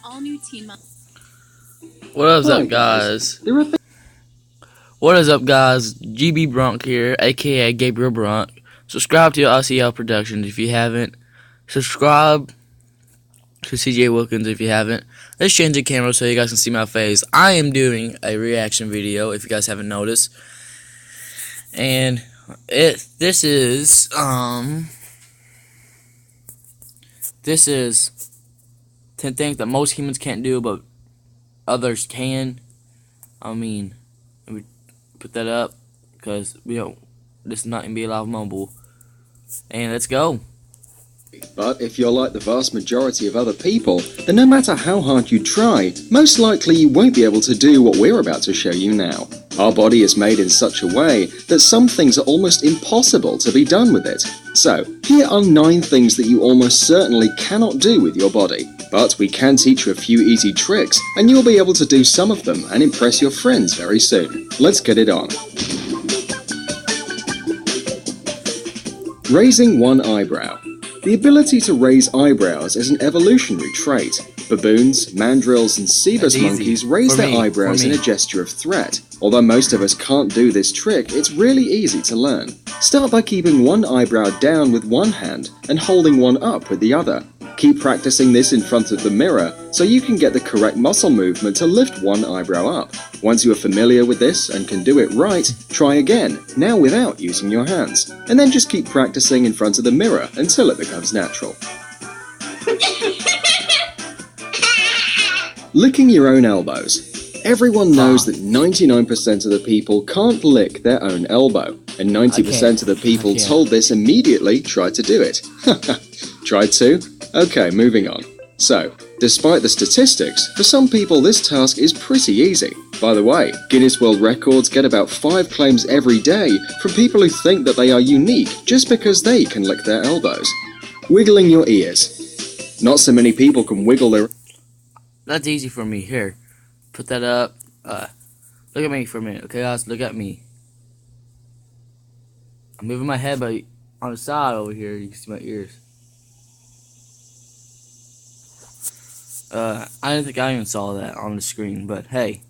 all-new Teen What is Hi up, guys? There are What is up, guys? GB Bronk here, aka Gabriel Bronk. Subscribe to RCL Productions if you haven't. Subscribe to CJ Wilkins if you haven't. Let's change the camera so you guys can see my face. I am doing a reaction video if you guys haven't noticed. And this is 10 things that most humans can't do but others can. I mean, let me put that up because this is not NBA Live Mobile. And let's go. But if you're like the vast majority of other people, then no matter how hard you try, most likely you won't be able to do what we're about to show you now. Our body is made in such a way that some things are almost impossible to be done with it. So, here are 9 things that you almost certainly cannot do with your body. But we can teach you a few easy tricks, and you'll be able to do some of them and impress your friends very soon. Let's get it on. Raising one eyebrow. The ability to raise eyebrows is an evolutionary trait. Baboons, mandrills, and cebus monkeys raise their eyebrows in a gesture of threat. Although most of us can't do this trick, it's really easy to learn. Start by keeping one eyebrow down with one hand and holding one up with the other. Keep practicing this in front of the mirror so you can get the correct muscle movement to lift one eyebrow up. Once you are familiar with this and can do it right, try again, now without using your hands, and then just keep practicing in front of the mirror until it becomes natural. Licking your own elbows. Everyone knows that 99% of the people can't lick their own elbow, and 90% of the people told this immediately tried to do it. Tried to? Okay, moving on. So, despite the statistics, for some people this task is pretty easy. By the way, Guinness World Records get about 5 claims every day from people who think that they are unique just because they can lick their elbows. Wiggling your ears. Not so many people can wiggle their... That's easy for me. Here, put that up. Look at me for a minute, okay, guys? Look at me. I'm moving my head, but on the side over here, you can see my ears. I didn't think I even saw that on the screen, but hey,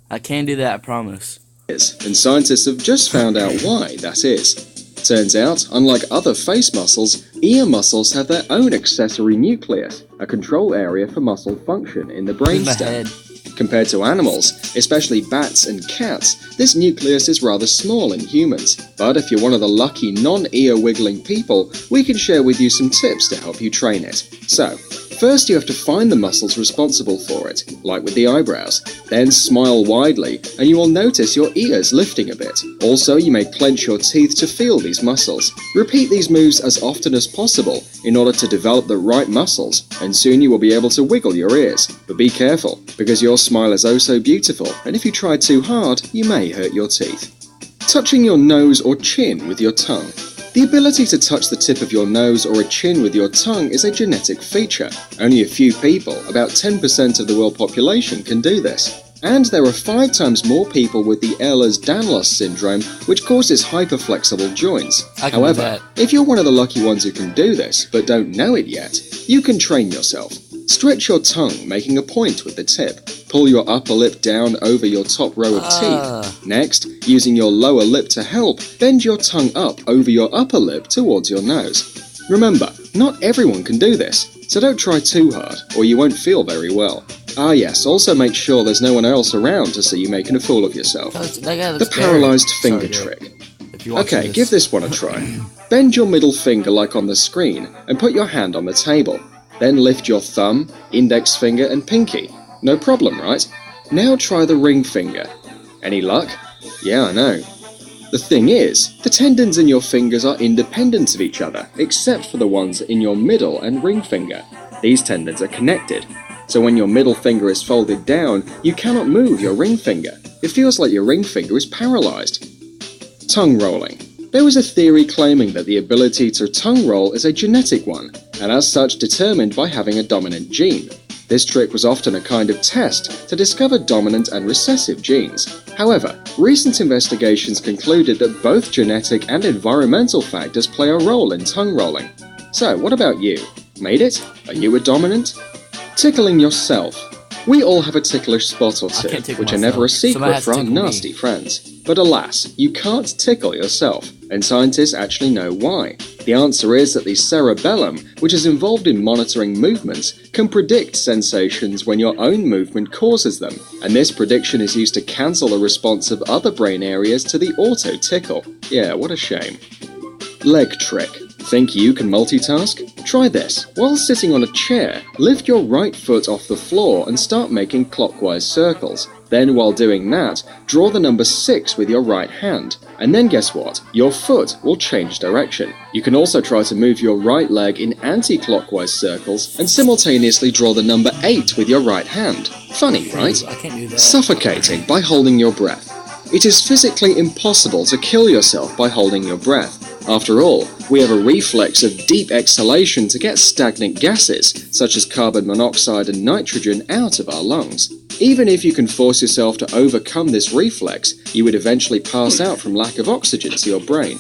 I can do that, I promise. And scientists have just found out why that is. Turns out, unlike other face muscles, ear muscles have their own accessory nucleus, a control area for muscle function in the brainstem. Compared to animals, especially bats and cats, this nucleus is rather small in humans. But if you're one of the lucky non-ear wiggling people, we can share with you some tips to help you train it. So, first you have to find the muscles responsible for it, like with the eyebrows. Then smile widely, and you will notice your ears lifting a bit. Also, you may clench your teeth to feel these muscles. Repeat these moves as often as possible in order to develop the right muscles, and soon you will be able to wiggle your ears. But be careful, because your smile is oh so beautiful, and if you try too hard, you may hurt your teeth. Touching your nose or chin with your tongue. The ability to touch the tip of your nose or a chin with your tongue is a genetic feature. Only a few people, about 10% of the world population, can do this. And there are 5 times more people with the Ehlers-Danlos syndrome, which causes hyperflexible joints. However, if you're one of the lucky ones who can do this, but don't know it yet, you can train yourself. Stretch your tongue, making a point with the tip. Pull your upper lip down over your top row of teeth. Next, using your lower lip to help, bend your tongue up over your upper lip towards your nose. Remember, not everyone can do this, so don't try too hard, or you won't feel very well. Ah yes, also make sure there's no one else around to see you making a fool of yourself. The paralysed finger trick. Okay, give this one a try. Bend your middle finger like on the screen, and put your hand on the table. Then lift your thumb, index finger, and pinky. No problem, right? Now try the ring finger. Any luck? Yeah, I know. The thing is, the tendons in your fingers are independent of each other, except for the ones in your middle and ring finger. These tendons are connected, so when your middle finger is folded down, you cannot move your ring finger. It feels like your ring finger is paralyzed. Tongue rolling. There was a theory claiming that the ability to tongue roll is a genetic one, and as such determined by having a dominant gene. This trick was often a kind of test to discover dominant and recessive genes. However, recent investigations concluded that both genetic and environmental factors play a role in tongue rolling. So, what about you? Made it? Are you a dominant? Tickling yourself. We all have a ticklish spot or two, can't tickle which are never a myself. Somebody secret has for to our tickle me. nasty friends. But alas, you can't tickle yourself, and scientists actually know why. The answer is that the cerebellum, which is involved in monitoring movements, can predict sensations when your own movement causes them, and this prediction is used to cancel the response of other brain areas to the auto-tickle. Yeah, what a shame. Leg trick. Think you can multitask? Try this. While sitting on a chair, lift your right foot off the floor and start making clockwise circles. Then while doing that, draw the number 6 with your right hand. And then guess what? Your foot will change direction. You can also try to move your right leg in anti-clockwise circles and simultaneously draw the number 8 with your right hand. Funny, right? I can't do that. Suffocating by holding your breath. It is physically impossible to kill yourself by holding your breath. After all, we have a reflex of deep exhalation to get stagnant gases, such as carbon monoxide and nitrogen, out of our lungs. Even if you can force yourself to overcome this reflex, you would eventually pass out from lack of oxygen to your brain.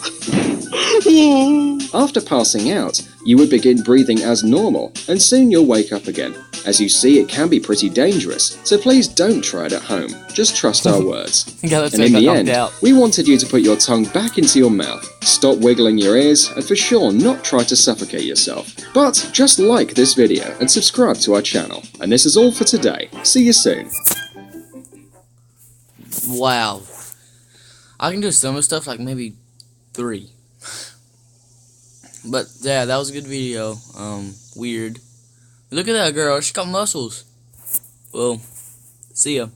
After passing out, you would begin breathing as normal, and soon you'll wake up again. As you see, it can be pretty dangerous, so please don't try it at home. Just trust our words. And in the end, we wanted you to put your tongue back into your mouth, stop wiggling your ears, and for sure not try to suffocate yourself. But just like this video and subscribe to our channel. And this is all for today. See you soon. Wow. I can do some stuff, like maybe 3. But yeah, that was a good video. Weird. Look at that girl, she got muscles. Well, see ya.